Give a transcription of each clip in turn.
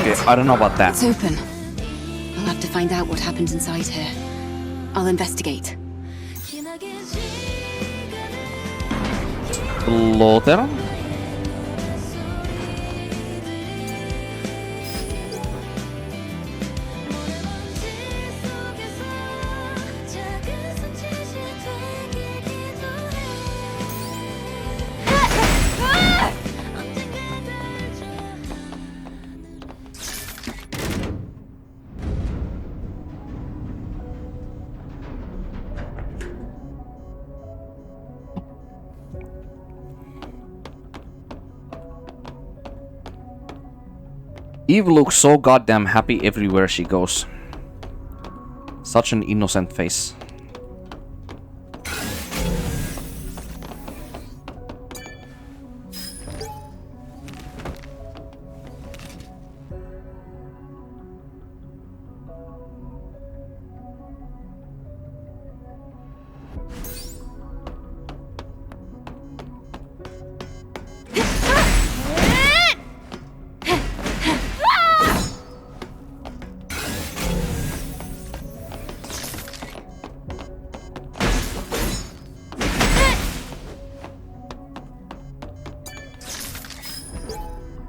Okay, I don't know about that. It's open. I'll have to find out what happened inside here. I'll investigate. Slaughter? Eve looks so goddamn happy everywhere she goes. Such an innocent face.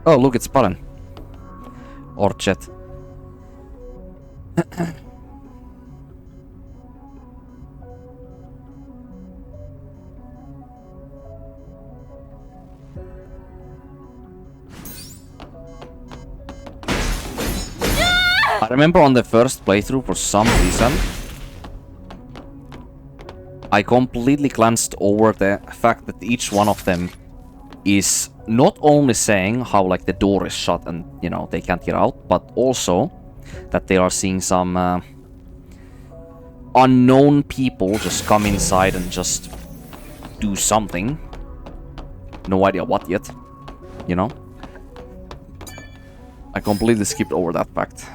Oh, look, it's Button. Or Jet. I remember on the first playthrough, for some reason, I completely glanced over the fact that each one of them is not only saying how like the door is shut and, you know, they can't get out, but also that they are seeing some unknown people just come inside and just do something. No idea what yet, you know? I completely skipped over that fact.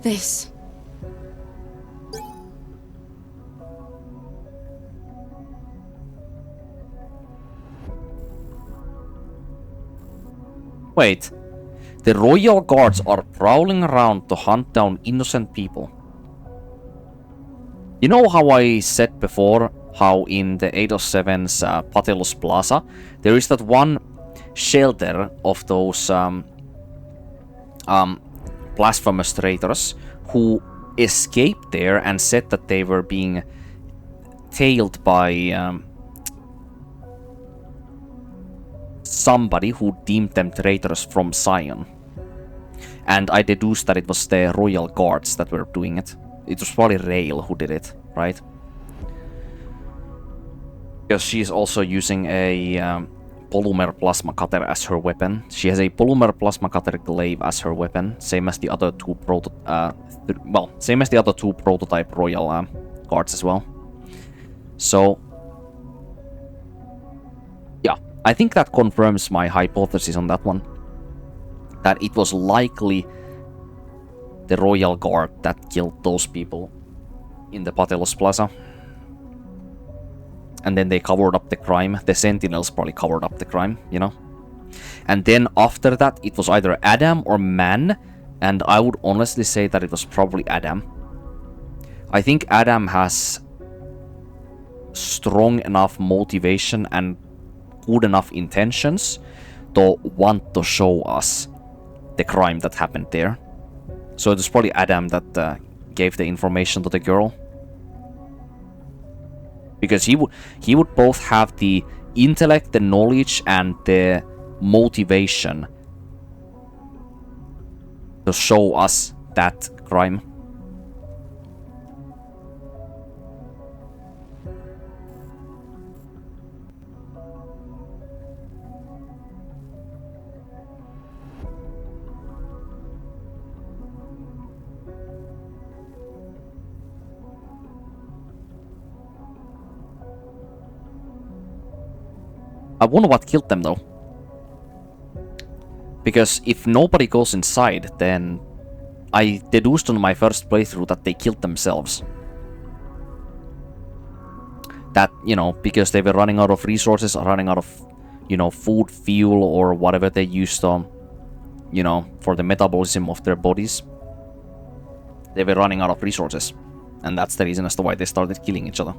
This. Wait, the royal guards are prowling around to hunt down innocent people. You know how I said before how in the 807's Patelos Plaza there is that one shelter of those blasphemous traitors who escaped there and said that they were being tailed by somebody who deemed them traitors from Zion. And I deduced that it was the royal guards that were doing it. It was probably Rail who did it, right? Because she's also using a polymer plasma cutter as her weapon. She has a polymer plasma cutter glaive as her weapon, same as the other two same as the other two prototype royal guards as well. So yeah, I think that confirms my hypothesis on that one. That it was likely the royal guard that killed those people in the Patelos Plaza. And then they covered up the crime. The sentinels probably covered up the crime, you know? And then after that, it was either Adam or Man. And I would honestly say that it was probably Adam. I think Adam has strong enough motivation and good enough intentions to want to show us the crime that happened there. So it was probably Adam that gave the information to the girl. Because he would both have the intellect, the knowledge, and the motivation to show us that crime. I wonder what killed them though. Because if nobody goes inside, then I deduced on my first playthrough that they killed themselves. That, you know, because they were running out of resources, running out of you know, food, fuel, or whatever they used on, you know, for the metabolism of their bodies. They were running out of resources. And that's the reason as to why they started killing each other.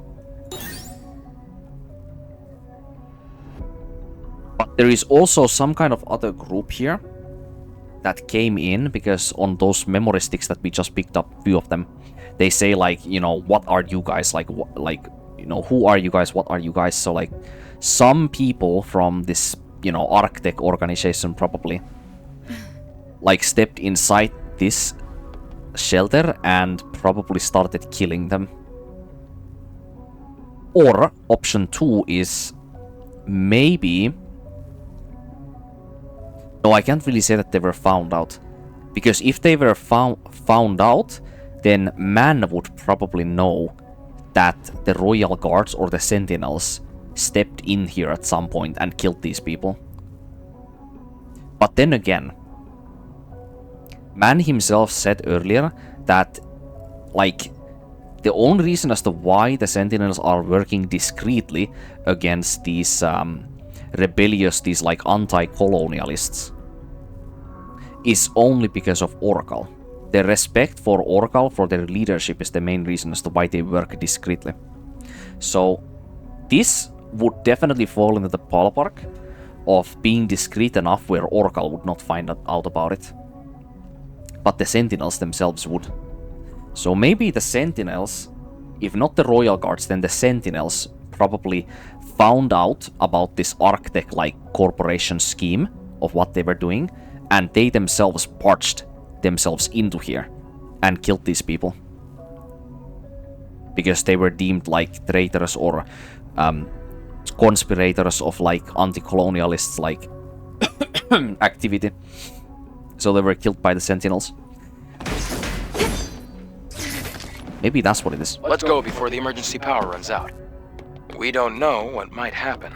But there is also some kind of other group here that came in, because on those memory sticks that we just picked up, few of them, they say like, you know, what are you guys, like, you know, who are you guys, what are you guys? So like, some people from this, you know, Arctech organization probably, like, stepped inside this shelter and probably started killing them. Or option 2 is maybe... No, I can't really say that they were found out. Because if they were found out, then man would probably know that the Royal Guards or the Sentinels stepped in here at some point and killed these people. But then again, man himself said earlier that, like, the only reason as to why the Sentinels are working discreetly against these rebellious, these like anti-colonialists, is only because of Oracle. The respect for Oracle, for their leadership, is the main reason as to why they work discreetly. So this would definitely fall into the ballpark of being discreet enough where Oracle would not find out about it. But the Sentinels themselves would. So maybe the Sentinels, if not the Royal Guards, then the Sentinels probably found out about this Arctech-like corporation scheme of what they were doing, and they themselves barged themselves into here and killed these people. Because they were deemed like traitors or conspirators of like anti-colonialists like activity. So they were killed by the Sentinels. Maybe that's what it is. Let's go before the emergency power runs out. We don't know what might happen.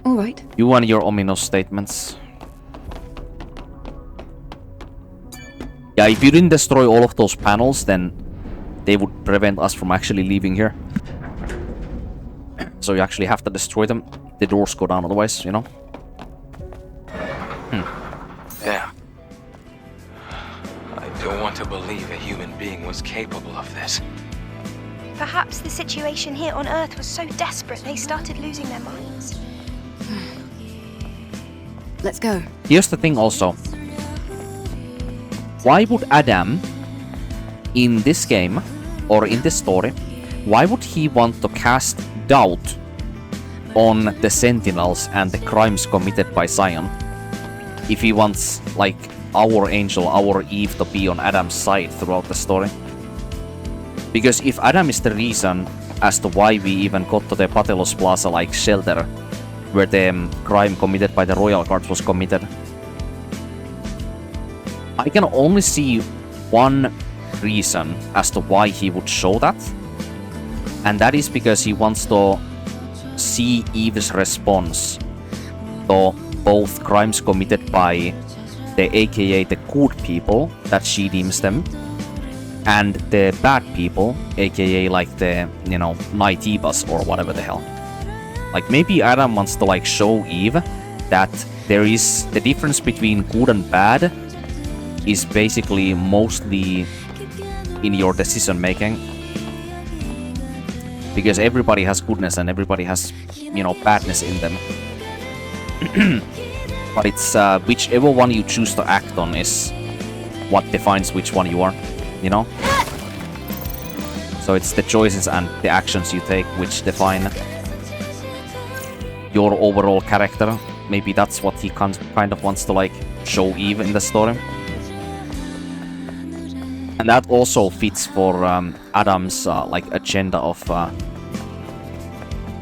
All right. You and your ominous statements. Yeah, if you didn't destroy all of those panels, then they would prevent us from actually leaving here. So you actually have to destroy them. The doors go down otherwise, you know? Damn. I don't want to believe a human being was capable of this. Perhaps the situation here on Earth was so desperate they started losing their minds. Let's go. Here's the thing also. Why would Adam, in this game, or in this story, why would he want to cast doubt on the Sentinels and the crimes committed by Zion? If he wants, like, our angel, our Eve, to be on Adam's side throughout the story. Because if Adam is the reason as to why we even got to the Patelos Plaza, like, shelter, where the crime committed by the Royal Guards was committed, I can only see one reason as to why he would show that. And that is because he wants to see Eve's response to both crimes committed by the aka the good people, that she deems them, and the bad people, aka like the, you know, Naitibas or whatever the hell. Like, maybe Adam wants to like show Eve that there is the difference between good and bad is basically mostly in your decision making. Because everybody has goodness and everybody has, you know, badness in them. But it's whichever one you choose to act on is what defines which one you are, you know? So it's the choices and the actions you take which define your overall character. Maybe that's what he kind of wants to like show Eve in the story. And that also fits for Adam's like agenda of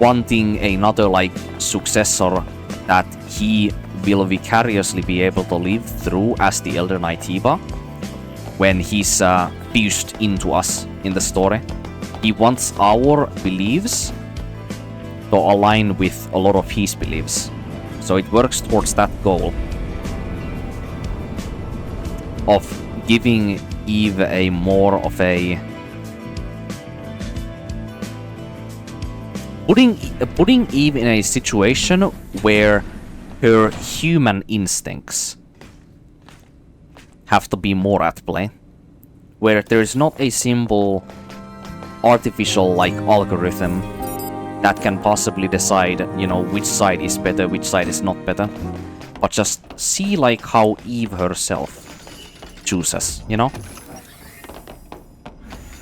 wanting another like successor that he will vicariously be able to live through as the Elder Naitiba when he's fused into us in the story. He wants our beliefs to align with a lot of his beliefs. So it works towards that goal of giving Eve a more of a putting Eve in a situation where her human instincts have to be more at play, where there is not a simple artificial like algorithm that can possibly decide, you know, which side is better, which side is not better, but just see like how Eve herself chooses, you know?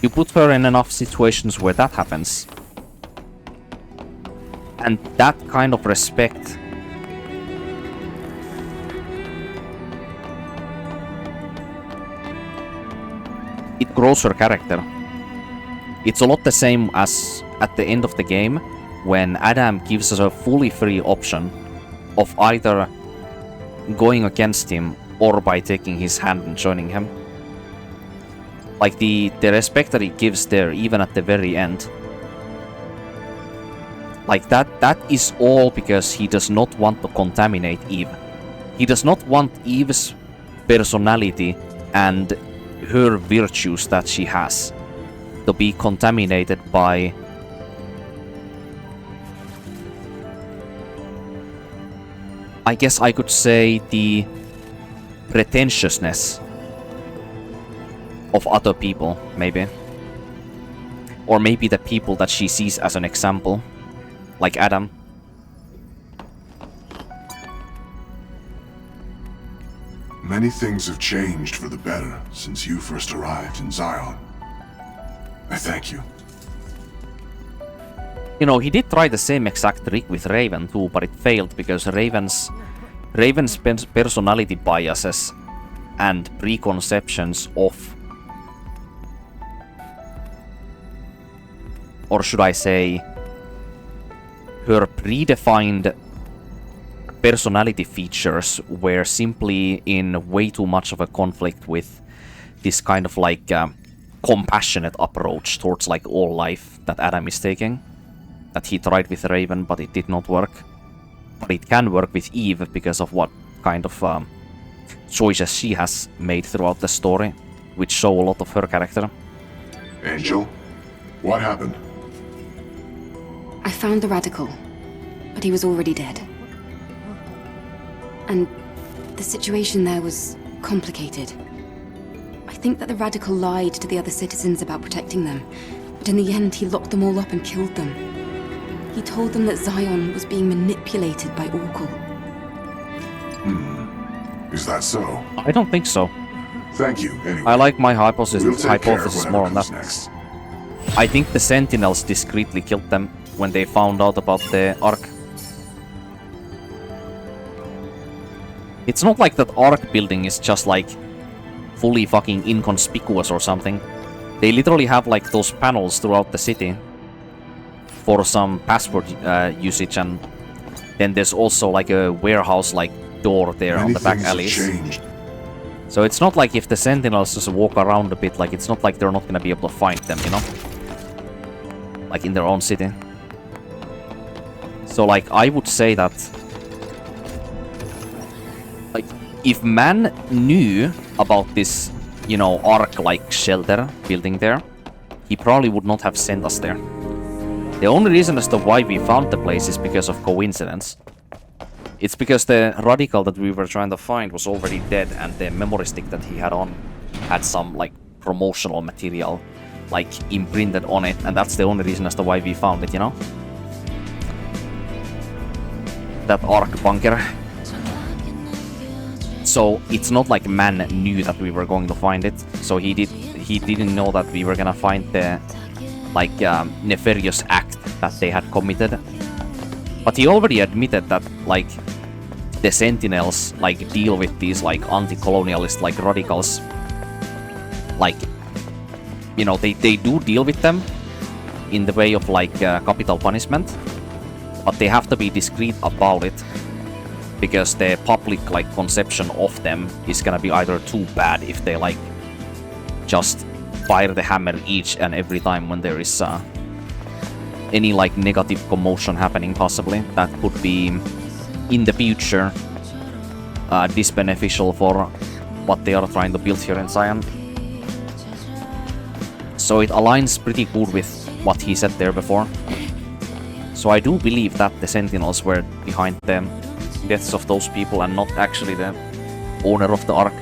You put her in enough situations where that happens, and that kind of respect it grows her character. It's a lot the same as at the end of the game when Adam gives us a fully free option of either going against him or by taking his hand and joining him. Like the respect that he gives there, even at the very end. Like that is all because he does not want to contaminate Eve. He does not want Eve's personality and her virtues that she has to be contaminated by I guess I could say the pretentiousness of other people, maybe. Or maybe the people that she sees as an example, like Adam. Many things have changed for the better since you first arrived in Zion. I thank you. You know, he did try the same exact trick with Raven too, but it failed because Raven's personality biases and preconceptions of, or should I say, her predefined personality features were simply in way too much of a conflict with this kind of like compassionate approach towards like all life that Adam is taking. That he tried with Raven, but it did not work. But it can work with Eve because of what kind of choices she has made throughout the story, which show a lot of her character. Angel, what happened? I found the Radical, but he was already dead. And the situation there was complicated. I think that the Radical lied to the other citizens about protecting them, but in the end he locked them all up and killed them. He told them that Zion was being manipulated by Orkul. Is that so? I don't think so. Thank you, anyway. I like my hypothesis, We'll take care of hypothesis whatever more on that. comes next. I think the sentinels discreetly killed them when they found out about the Ark. It's not like that Ark building is just like fully fucking inconspicuous or something. They literally have like those panels throughout the city for some password usage, and then there's also like a warehouse like door there on the back alleys. Changed. So it's not like if the sentinels just walk around a bit, like it's not like they're not gonna be able to find them, you know? Like in their own city. So like I would say that like if man knew about this, you know, Ark-like shelter building there, he probably would not have sent us there. The only reason as to why we found the place is because of coincidence. It's because the Radical that we were trying to find was already dead, and the memory stick that he had on had some like promotional material like imprinted on it, and that's the only reason as to why we found it, you know? That Ark bunker. So it's not like man knew that we were going to find it, so he didn't know that we were gonna find the like nefarious act that they had committed. But he already admitted that like the sentinels like deal with these like anti-colonialist like radicals, like, you know, they do deal with them in the way of like capital punishment, but they have to be discreet about it because the public like conception of them is gonna be either too bad if they like just fire the hammer each and every time when there is any like negative commotion happening, possibly that could be in the future disbeneficial for what they are trying to build here in Zion. So it aligns pretty good with what he said there before. So I do believe that the Sentinels were behind the deaths of those people and not actually the owner of the Ark.